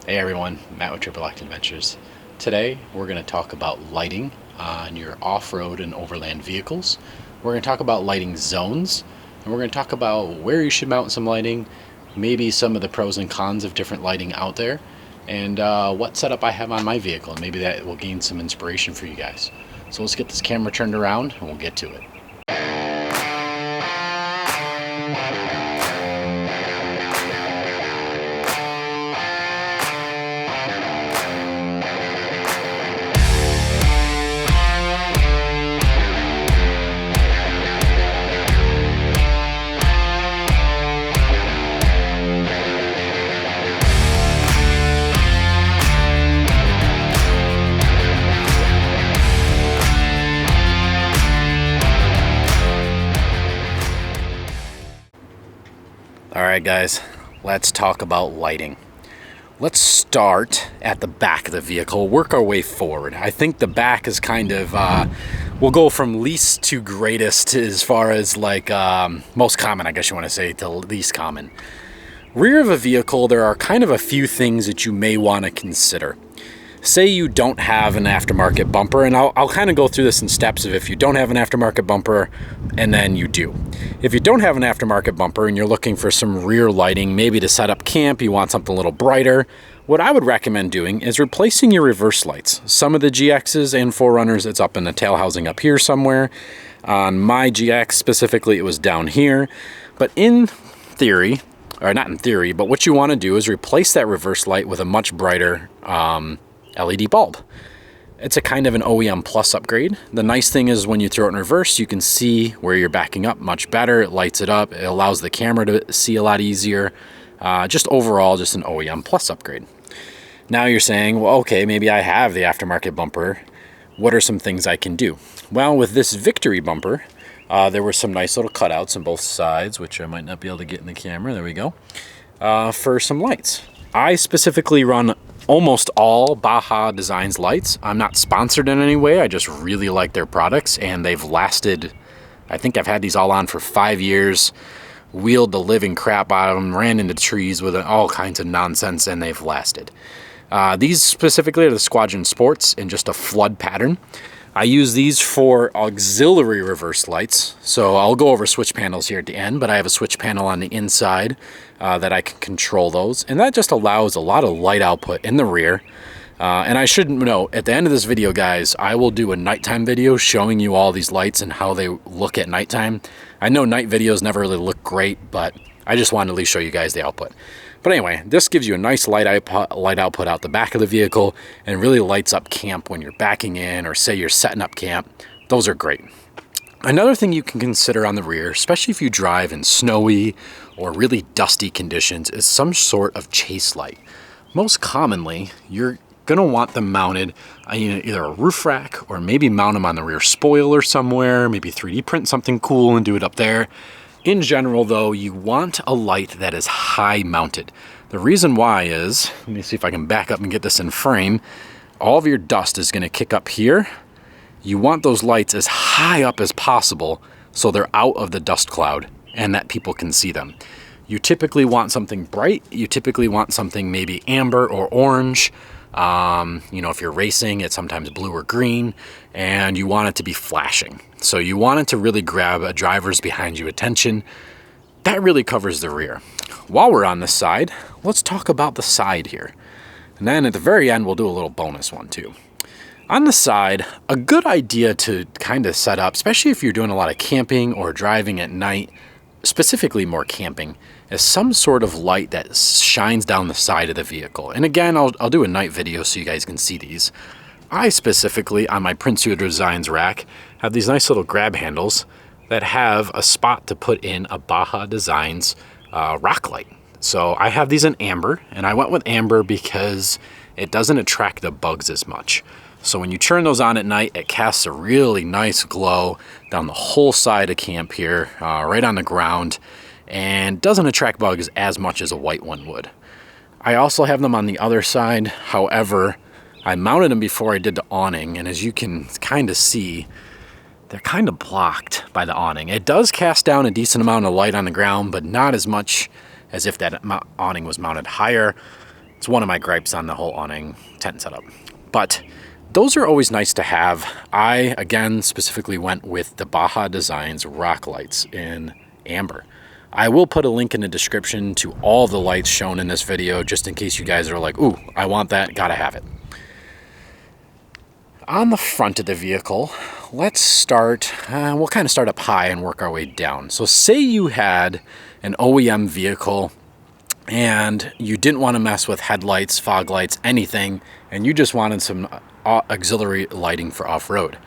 Hey everyone, Matt with Triple Act Adventures. Today we're going to talk about lighting on your off-road and overland vehicles. We're going to talk about lighting zones, and we're going to talk about where you should mount some lighting, maybe some of the pros and cons of different lighting out there, and what setup I have on my vehicle, and maybe that will gain some inspiration for you guys. So let's get this camera turned around and we'll get to it. Alright guys, let's talk about lighting. Let's start at the back of the vehicle, work our way forward. I think the back is kind of, we'll go from least to greatest as far as like most common, I guess you want to say, to least common. Rear of a vehicle, there are kind of a few things that you may want to consider. Say you don't have an aftermarket bumper, and I'll kind of go through this in steps of if you don't have an aftermarket bumper and then you do. If you don't have an aftermarket bumper and you're looking for some rear lighting, maybe to set up camp, you want something a little brighter, what I would recommend doing is replacing your reverse lights. Some of the GXs and 4Runners, it's up in the tail housing up here somewhere. On my GX specifically, it was down here. But in theory, or not in theory, but what you want to do is replace that reverse light with a much brighter LED bulb. It's a kind of an OEM plus upgrade. The nice thing is when you throw it in reverse, you can see where you're backing up much better. It lights it up. It allows the camera to see a lot easier. Just overall, just an OEM plus upgrade. Now you're saying, well, okay, maybe I have the aftermarket bumper. What are some things I can do? Well, with this Victory bumper, there were some nice little cutouts on both sides, which I might not be able to get in the camera. There we go. For some lights. I specifically run almost all Baja Designs lights. I'm not sponsored in any way. I just really like their products, and they've lasted. I think I've had these all on for 5 years, wheeled the living crap out of them, ran into trees with all kinds of nonsense, and they've lasted. These specifically are the Squadron Sports in just a flood pattern. I use these for auxiliary reverse lights. So I'll go over switch panels here at the end, but I have a switch panel on the inside that I can control those. And that just allows a lot of light output in the rear. And I should note, at the end of this video, guys, I will do a nighttime video showing you all these lights and how they look at nighttime. I know night videos never really look great, but I just wanted to at least show you guys the output. But anyway, this gives you a nice light output out the back of the vehicle and really lights up camp when you're backing in or say you're setting up camp. Those are great. Another thing you can consider on the rear, especially if you drive in snowy or really dusty conditions, is some sort of chase light. Most commonly, you're going to want them mounted on either a roof rack or maybe mount them on the rear spoiler somewhere, maybe 3D print something cool and do it up there. In general, though, you want a light that is high mounted. The reason why is, let me see if I can back up and get this in frame. All of your dust is going to kick up here. You want those lights as high up as possible so they're out of the dust cloud and that people can see them. You typically want something bright. You typically want something maybe amber or orange. If you're racing, it's sometimes blue or green, and you want it to be flashing. So you want it to really grab a driver's behind you attention. That really covers the rear. While we're on the side, let's talk about the side here. And then at the very end, we'll do a little bonus one too. On the side, a good idea to kind of set up, especially if you're doing a lot of camping or driving at night, specifically more camping, is some sort of light that shines down the side of the vehicle. And again, I'll do a night video so you guys can see these. I specifically, on my Prince Hugh Designs rack, have these nice little grab handles that have a spot to put in a Baja Designs rock light. So I have these in amber, and I went with amber because it doesn't attract the bugs as much. So when you turn those on at night, it casts a really nice glow down the whole side of camp here, right on the ground, and doesn't attract bugs as much as a white one would. I also have them on the other side. However, I mounted them before I did the awning, and as you can kind of see, they're kind of blocked by the awning. It does cast down a decent amount of light on the ground, but not as much as if that awning was mounted higher. It's one of my gripes on the whole awning tent setup. But those are always nice to have. I, again, specifically went with the Baja Designs rock lights in amber. I will put a link in the description to all the lights shown in this video, just in case you guys are like, ooh, I want that, gotta have it. On the front of the vehicle, let's start, we'll kind of start up high and work our way down. So say you had an OEM vehicle and you didn't want to mess with headlights, fog lights, anything, and you just wanted some auxiliary lighting for off-road.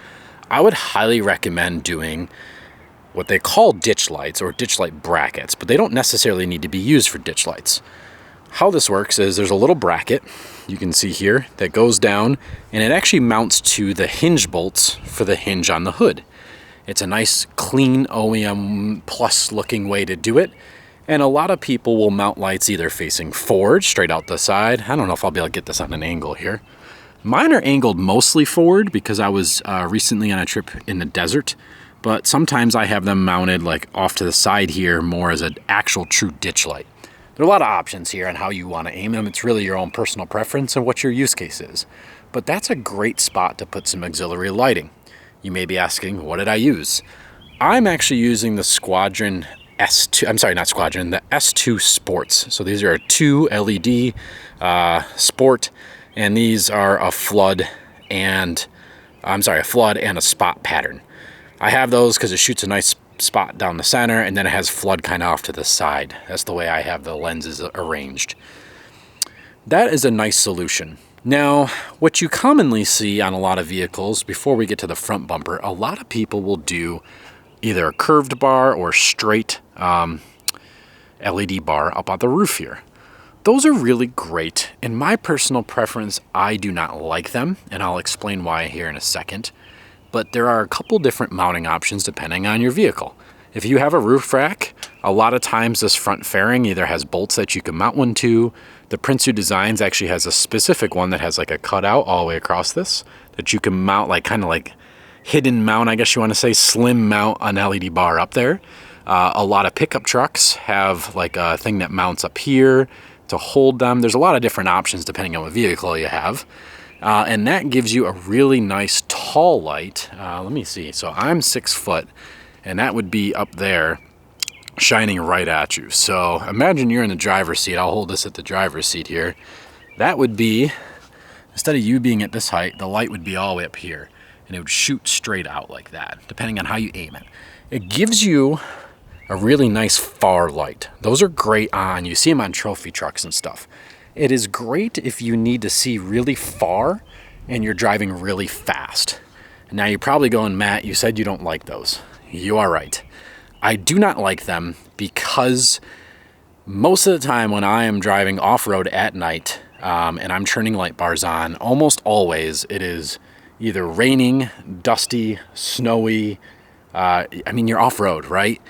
I would highly recommend doing what they call ditch lights or ditch light brackets, but they don't necessarily need to be used for ditch lights. How this works is there's a little bracket you can see here that goes down, and it actually mounts to the hinge bolts for the hinge on the hood. It's a nice clean OEM plus looking way to do it, and a lot of people will mount lights either facing forward, straight out the side. I don't know if I'll be able to get this on an angle here. Mine are angled mostly forward because I was recently on a trip in the desert, but sometimes I have them mounted like off to the side here more as an actual true ditch light. There are a lot of options here on how you want to aim them. It's really your own personal preference and what your use case is. But that's a great spot to put some auxiliary lighting. You may be asking, what did I use? I'm actually using the Squadron S2, I'm sorry, not Squadron, the S2 Sports. So these are a 2 LED Sport, and these are a flood and, a flood and a spot pattern. I have those because it shoots a nice spot down the center, and then it has flood kind of off to the side. That's the way I have the lenses arranged. That is a nice solution. Now, what you commonly see on a lot of vehicles, before we get to the front bumper, a lot of people will do either a curved bar or straight LED bar up on the roof here. Those are really great. In my personal preference, I do not like them, and I'll explain why here in a second. But there are a couple different mounting options depending on your vehicle. If you have a roof rack, a lot of times this front fairing either has bolts that you can mount one to. The Prinsu Designs actually has a specific one that has like a cutout all the way across this that you can mount, like kind of like hidden mount, I guess you want to say, slim mount an LED bar up there. A lot of pickup trucks have like a thing that mounts up here to hold them. There's a lot of different options depending on what vehicle you have. And that gives you a really nice tall light. Let me see. So I'm 6 foot, and that would be up there shining right at you. So imagine you're in the driver's seat. I'll hold this at the driver's seat here. That would be, instead of you being at this height, the light would be all the way up here, and it would shoot straight out like that, depending on how you aim it. It gives you a really nice far light. Those are great on, you see them on trophy trucks and stuff. It is great if you need to see really far and you're driving really fast. Now you're probably going, Matt, you said you don't like those. You are right. I do not like them because most of the time when I am driving off-road at night and I'm turning light bars on, almost always it is either raining, dusty, snowy. You're off-road, right?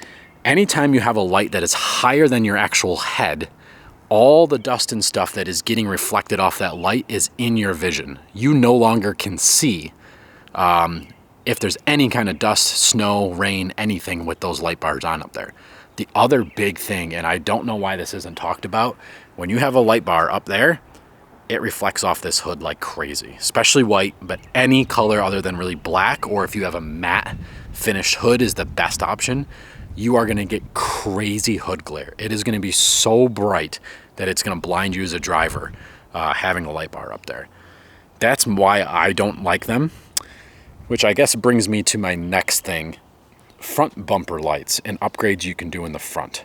Anytime you have a light that is higher than your actual head, all the dust and stuff that is getting reflected off that light is in your vision. You no longer can see if there's any kind of dust, snow, rain, anything with those light bars on up there. The other big thing, and I don't know why this isn't talked about, when you have a light bar up there, it reflects off this hood like crazy, especially white, but any color other than really black, or if you have a matte finished hood is the best option. You are going to get crazy hood glare. It is going to be so bright that it's going to blind you as a driver having a light bar up there. That's why I don't like them, which I guess brings me to my next thing, front bumper lights and upgrades you can do in the front.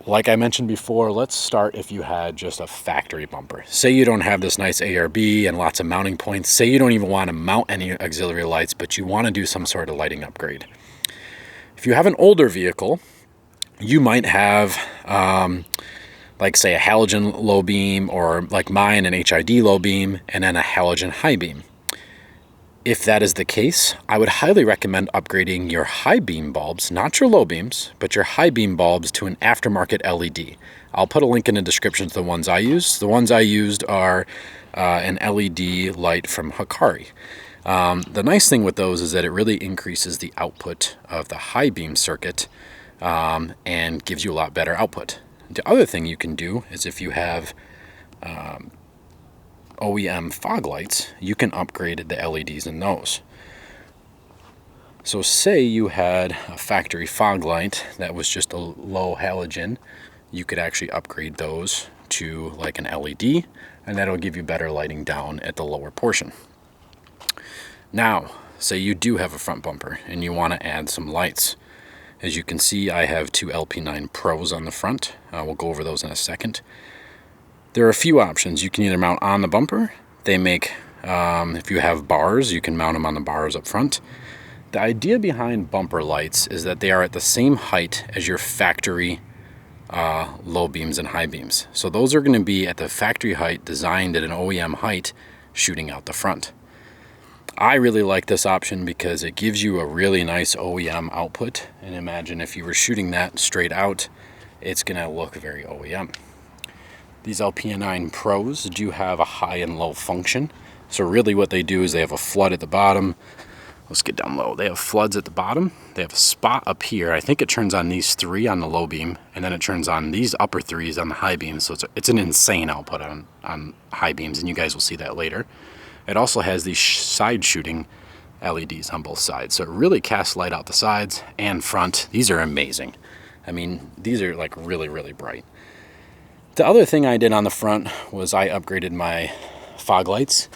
Like I mentioned before, let's start if you had just a factory bumper. Say you don't have this nice ARB and lots of mounting points. Say you don't even want to mount any auxiliary lights, but you want to do some sort of lighting upgrade. If you have an older vehicle, you might have, like say a halogen low beam, or like mine, an HID low beam, and then a halogen high beam. If that is the case, I would highly recommend upgrading your high beam bulbs, not your low beams, but your high beam bulbs to an aftermarket LED. I'll put a link in the description to the ones I use. The ones I used are an LED light from Hikari. The nice thing with those is that it really increases the output of the high beam circuit and gives you a lot better output. The other thing you can do is if you have OEM fog lights, you can upgrade the LEDs in those. So say you had a factory fog light that was just a low halogen, you could actually upgrade those to like an LED, and that'll give you better lighting down at the lower portion. Now, say you do have a front bumper and you want to add some lights. As you can see, I have two LP9 Pros on the front. We'll go over those in a second. There are a few options. You can either mount on the bumper. They make, if you have bars, you can mount them on the bars up front. The idea behind bumper lights is that they are at the same height as your factory low beams and high beams. So those are going to be at the factory height, designed at an OEM height, shooting out the front. I really like this option because it gives you a really nice OEM output. And imagine if you were shooting that straight out, it's going to look very OEM. These LP9 Pros do have a high and low function. So really what they do is they have a flood at the bottom. Let's get down low. They have floods at the bottom. They have a spot up here. I think it turns on these 3 on the low beam, and then it turns on these upper 3s on the high beam. So it's an insane output on high beams, and you guys will see that later. It also has these side shooting LEDs on both sides. So it really casts light out the sides and front. These are amazing. I mean, these are like really, really bright. The other thing I did on the front was I upgraded my fog lights.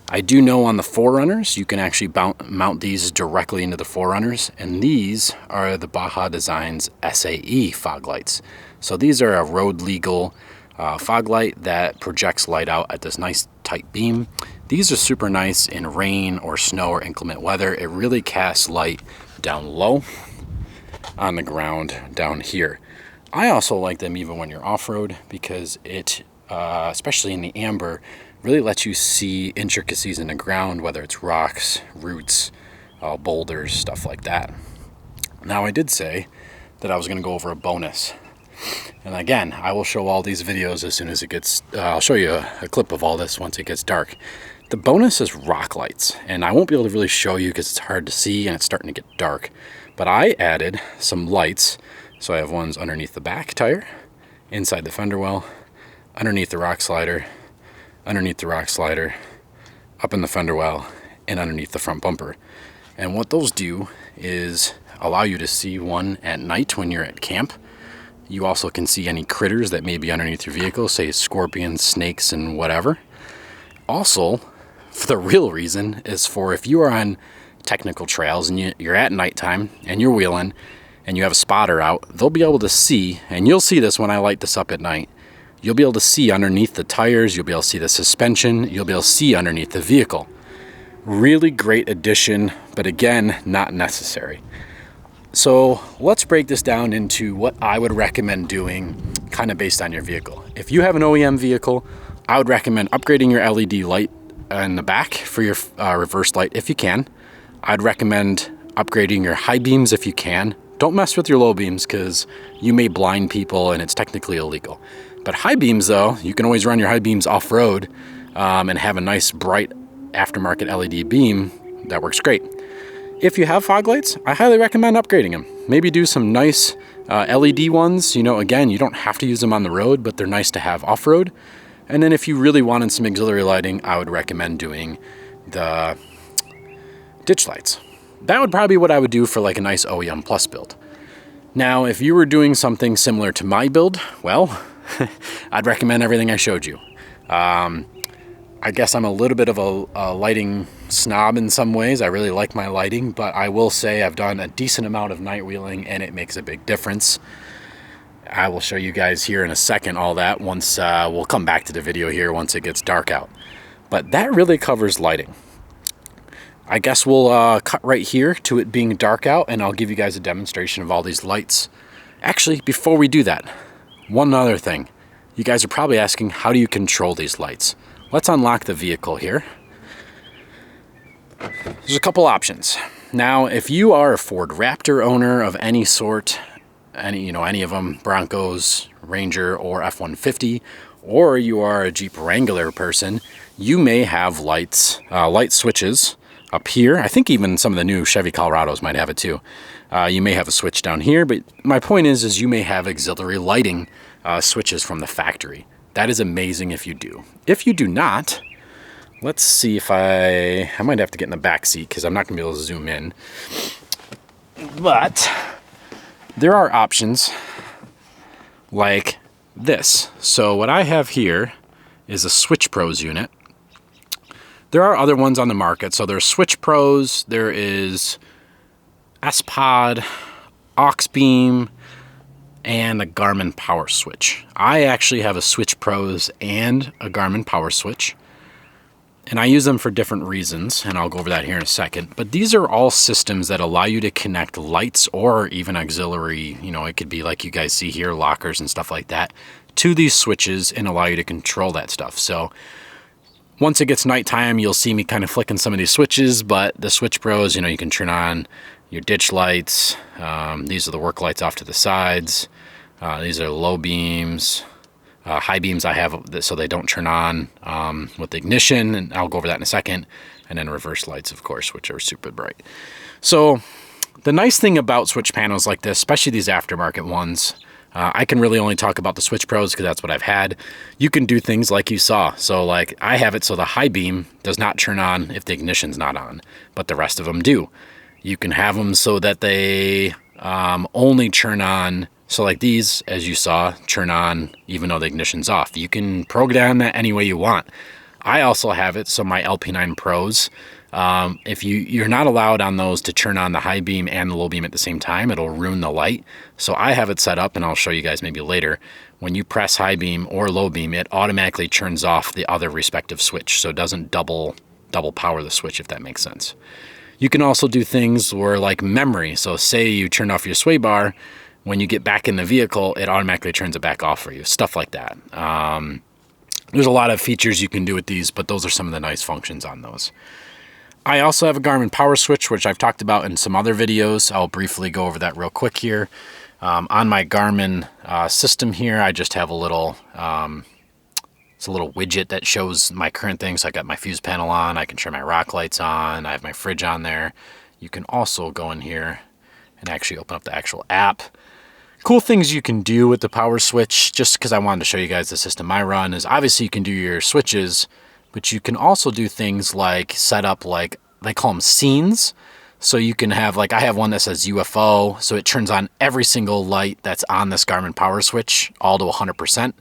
I do know on the 4Runners, you can actually mount these directly into the 4Runners, and these are the Baja Designs SAE fog lights. So these are a road legal fog light that projects light out at this nice tight beam. These are super nice in rain or snow or inclement weather. It really casts light down low on the ground down here. I also like them even when you're off-road because it, especially in the amber, really lets you see intricacies in the ground, whether it's rocks, roots, boulders, stuff like that. Now, I did say that I was going to go over a bonus. And again, I will show all these videos as soon as it gets, I'll show you a clip of all this once it gets dark. The bonus is rock lights, and I won't be able to really show you because it's hard to see and it's starting to get dark. But I added some lights. So I have ones underneath the back tire, inside the fender well, underneath the rock slider, underneath the rock slider, up in the fender well, and underneath the front bumper. And what those do is allow you to see one at night when you're at camp. You also can see any critters that may be underneath your vehicle, say scorpions, snakes, and whatever. Also, for the real reason is for if you are on technical trails and you're at nighttime and you're wheeling and you have a spotter out, they'll be able to see, and you'll see this when I light this up at night, you'll be able to see underneath the tires, you'll be able to see the suspension, you'll be able to see underneath the vehicle. Really great addition, but again, not necessary. So let's break this down into what I would recommend doing kind of based on your vehicle. If you have an OEM vehicle, I would recommend upgrading your LED light in the back for your reverse light if you can. I'd recommend upgrading your high beams if you can. Don't mess with your low beams because you may blind people and it's technically illegal. But high beams though, you can always run your high beams off-road and have a nice bright aftermarket LED beam. That works great. If you have fog lights, I highly recommend upgrading them. Maybe do some nice LED ones. You know, again, you don't have to use them on the road, but they're nice to have off-road. And then if you really wanted some auxiliary lighting, I would recommend doing the ditch lights. That would probably be what I would do for like a nice OEM Plus build. Now, if you were doing something similar to my build, well, I'd recommend everything I showed you. I guess I'm a little bit of a lighting snob in some ways. I really like my lighting, but I will say I've done a decent amount of night wheeling and it makes a big difference. I will show you guys here in a second all that once we'll come back to the video here once it gets dark out. But that really covers lighting. I guess we'll cut right here to it being dark out and I'll give you guys a demonstration of all these lights. Actually, before we do that, one other thing. You guys are probably asking, how do you control these lights? Let's unlock the vehicle here. There's a couple options. Now, if you are a Ford Raptor owner of any sort, any of them, Broncos, Ranger, or F-150, or you are a Jeep Wrangler person, you may have light switches up here. I think even some of the new Chevy Colorados might have it too. You may have a switch down here, but my point is you may have auxiliary lighting switches from the factory. That is amazing if you do. If you do not, let's see if I might have to get in the back seat because I'm not gonna be able to zoom in. But there are options like this. So what I have here is a Switch Pros unit. There are other ones on the market. So there's Switch Pros, there is S-Pod, Aux-Beam, and a Garmin Power Switch. I actually have a Switch Pros and a Garmin Power Switch, and I use them for different reasons, and I'll go over that here in a second. But these are all systems that allow you to connect lights or even auxiliary, you know, it could be like you guys see here, lockers and stuff like that, to these switches and allow you to control that stuff. So once it gets nighttime, you'll see me kind of flicking some of these switches, but the Switch Pros, you know, you can turn on your ditch lights. These are the work lights off to the sides. These are low beams. High beams I have so they don't turn on with the ignition, and I'll go over that in a second. And then reverse lights, of course, which are super bright. So the nice thing about switch panels like this, especially these aftermarket ones, I can really only talk about the Switch Pros because that's what I've had. You can do things like you saw. So like I have it so the high beam does not turn on if the ignition's not on, but the rest of them do. You can have them so that they only turn on. So like these, as you saw, turn on even though the ignition's off. You can program that any way you want. I also have it so my LP9 Pros, if you're not allowed on those to turn on the high beam and the low beam at the same time, it'll ruin the light. So I have it set up, and I'll show you guys maybe later. When you press high beam or low beam, it automatically turns off the other respective switch, so it doesn't double power the switch, if that makes sense. You can also do things where like memory. So say you turn off your sway bar, when you get back in the vehicle, it automatically turns it back off for you. Stuff like that. There's a lot of features you can do with these, but those are some of the nice functions on those. I also have a Garmin Power Switch, which I've talked about in some other videos. I'll briefly go over that real quick here. On my Garmin system here, I just have a little, it's a little widget that shows my current things. So I got my fuse panel on, I can turn my rock lights on, I have my fridge on there. You can also go in here and actually open up the actual app. Cool things you can do with the Power Switch, just because I wanted to show you guys the system I run, is obviously you can do your switches, but you can also do things like set up, like they call them scenes. So you can have, like I have one that says UFO, so it turns on every single light that's on this Garmin Power Switch all to 100%,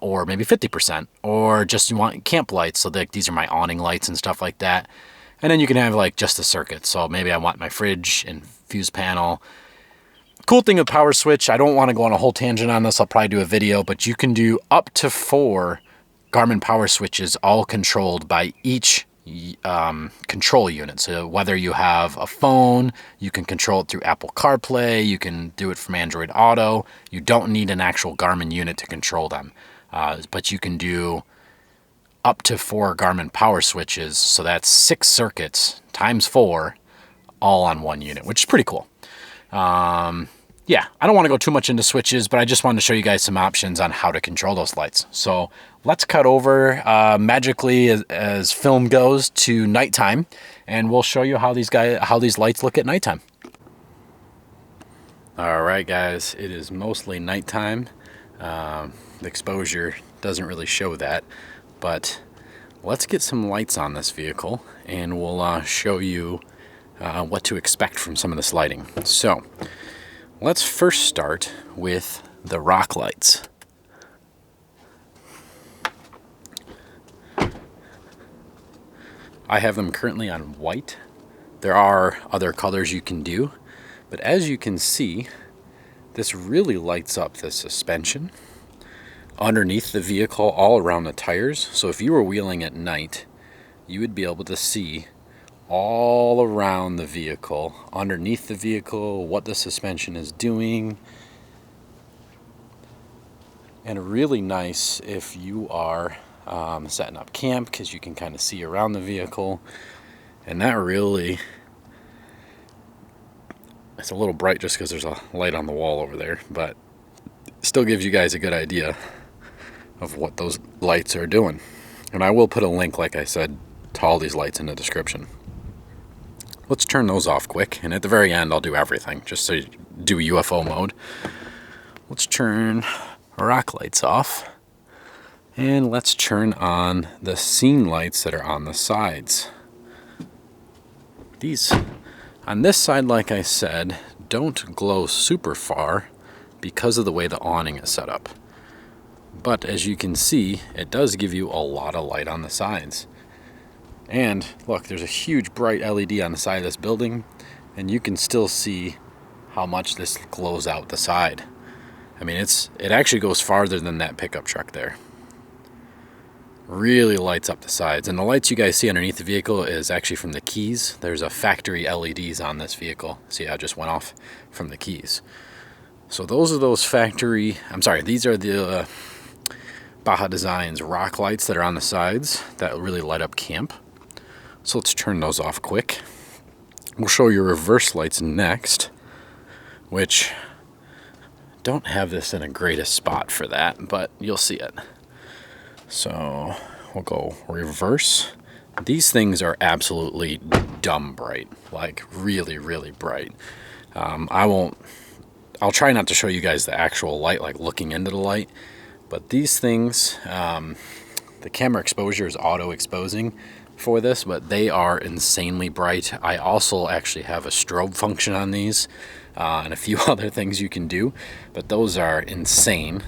or maybe 50%, or just you want camp lights, so that these are my awning lights and stuff like that. And then you can have like just the circuit. So maybe I want my fridge and fuse panel. Cool thing with Power Switch, I don't want to go on a whole tangent on this, I'll probably do a video, but you can do up to 4 Garmin Power Switches, all controlled by each control unit. So whether you have a phone, you can control it through Apple CarPlay, you can do it from Android Auto. You don't need an actual Garmin unit to control them, but you can do up to 4 Garmin Power Switches, so that's 6 circuits times 4, all on one unit, which is pretty cool. Yeah, I don't want to go too much into switches, but I just wanted to show you guys some options on how to control those lights. So let's cut over magically as film goes to nighttime, and we'll show you how these lights look at nighttime. All right, guys, it is mostly nighttime. The exposure doesn't really show that, but let's get some lights on this vehicle, and we'll show you what to expect from some of this lighting. So let's first start with the rock lights. I have them currently on white. There are other colors you can do, but as you can see, this really lights up the suspension underneath the vehicle, all around the tires. So if you were wheeling at night, you would be able to see all around the vehicle, underneath the vehicle, what the suspension is doing. And really nice if you are setting up camp, because you can kind of see around the vehicle. And that really, it's a little bright just because there's a light on the wall over there, but it still gives you guys a good idea of what those lights are doing. And I will put a link, like I said, to all these lights in the description. Let's turn those off quick, and at the very end I'll do everything, just so you do UFO mode. Let's turn rock lights off. And let's turn on the scene lights that are on the sides. These, on this side, like I said, don't glow super far because of the way the awning is set up. But as you can see, it does give you a lot of light on the sides. And look, there's a huge bright LED on the side of this building, and you can still see how much this glows out the side. I mean, it actually goes farther than that pickup truck there. Really lights up the sides. And the lights you guys see underneath the vehicle is actually from the keys. There's a factory LEDs on this vehicle. See how it just went off from the keys. So those are those factory, these are the Baja Designs rock lights that are on the sides that really light up camp. So let's turn those off quick. We'll show you reverse lights next, which don't have this in a greatest spot for that, but you'll see it. So we'll go reverse. These things are absolutely dumb bright, like really, really bright. I'll try not to show you guys the actual light, like looking into the light, but these things, the camera exposure is auto exposing for this, but they are insanely bright. I also actually have a strobe function on these and a few other things you can do, but those are insane.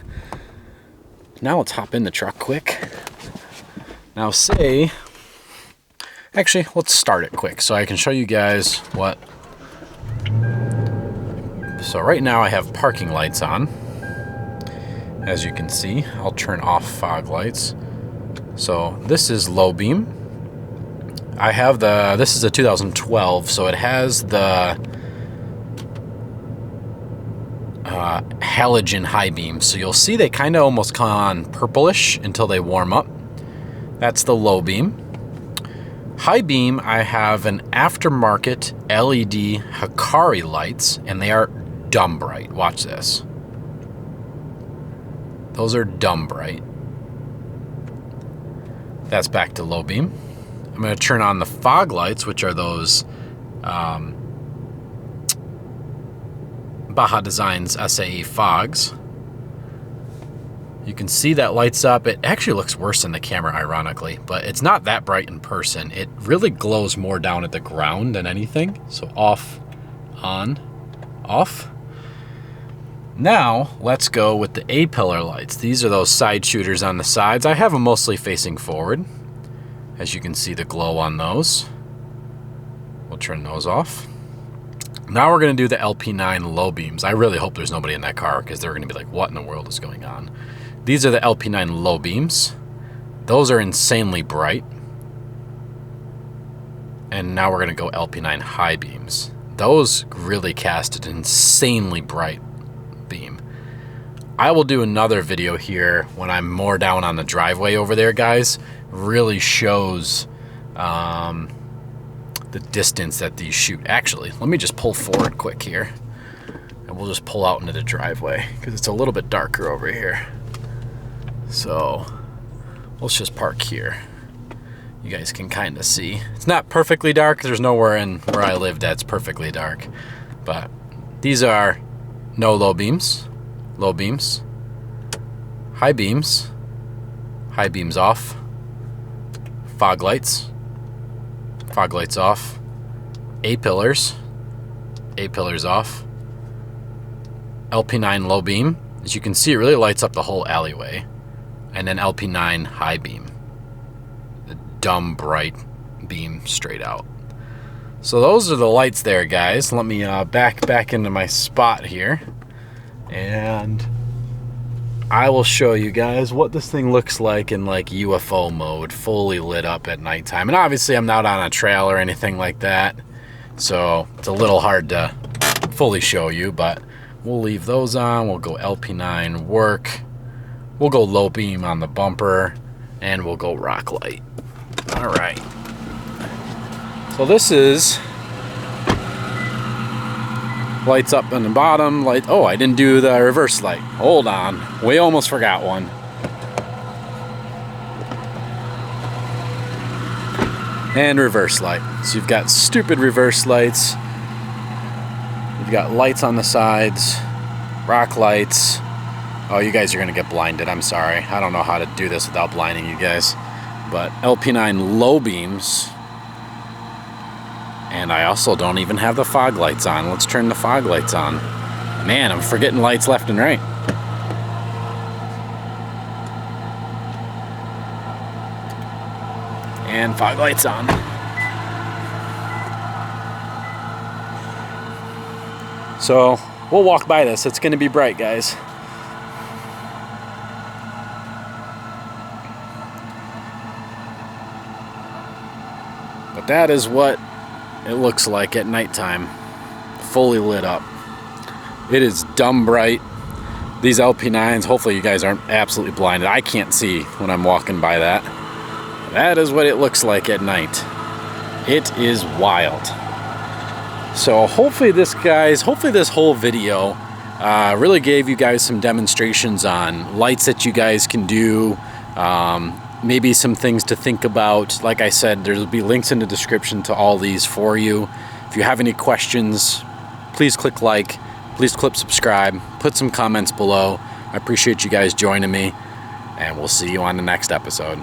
Now let's hop in the truck quick. Now actually, let's start it quick so I can show you guys what. So right now I have parking lights on. As you can see, I'll turn off fog lights. So this is low beam. I have this is a 2012, so it has the halogen high beam. So you'll see they kind of almost come on purplish until they warm up. That's the low beam. High beam, I have an aftermarket LED Hikari lights, and they are dumb bright. Watch this. Those are dumb bright. That's back to low beam. I'm going to turn on the fog lights, which are those Baja Designs SAE fogs. You can see that lights up. It actually looks worse in the camera, ironically, but it's not that bright in person. It really glows more down at the ground than anything. So off, on, off. Now let's go with the A-pillar lights. These are those side shooters on the sides. I have them mostly facing forward. As you can see the glow on those. We'll turn those off. Now we're going to do the LP9 low beams. I really hope there's nobody in that car because they're going to be like, what in the world is going on? These are the LP9 low beams. Those are insanely bright. And now we're going to go LP9 high beams. Those really cast an insanely bright beam. I will do another video here when I'm more down on the driveway over there, guys. Really shows the distance that these shoot. Actually, let me just pull forward quick here, and we'll just pull out into the driveway because it's a little bit darker over here. So let's just park here. You guys can kind of see. It's not perfectly dark. There's nowhere in where I live that's perfectly dark, but these are no low beams, high beams off, fog lights off, A-pillars off, LP9 low beam. As you can see, it really lights up the whole alleyway. And then LP9 high beam. The dumb bright beam straight out. So those are the lights there, guys. Let me back into my spot here. And I will show you guys what this thing looks like in like UFO mode, fully lit up at nighttime. And obviously I'm not on a trail or anything like that, so it's a little hard to fully show you, but we'll leave those on. We'll go LP9 work. We'll go low beam on the bumper, and we'll go rock light. All right. So this is lights up on the bottom. Light. Oh, I didn't do the reverse light. Hold on. We almost forgot one. And reverse light. So you've got stupid reverse lights. You've got lights on the sides, rock lights, Oh, you guys are gonna get blinded, I'm sorry. I don't know how to do this without blinding you guys. But LP9 low beams. And I also don't even have the fog lights on. Let's turn the fog lights on. Man, I'm forgetting lights left and right. And fog lights on. So we'll walk by this. It's gonna be bright, guys. But that is what it looks like at nighttime, fully lit up. It is dumb bright. These LP9s, hopefully you guys aren't absolutely blinded. I can't see when I'm walking by that. That is what it looks like at night. It is wild. So hopefully this whole video really gave you guys some demonstrations on lights that you guys can do, maybe some things to think about. Like I said, there'll be links in the description to all these for you. If you have any questions, please click like, please click subscribe, put some comments below. I appreciate you guys joining me, and we'll see you on the next episode.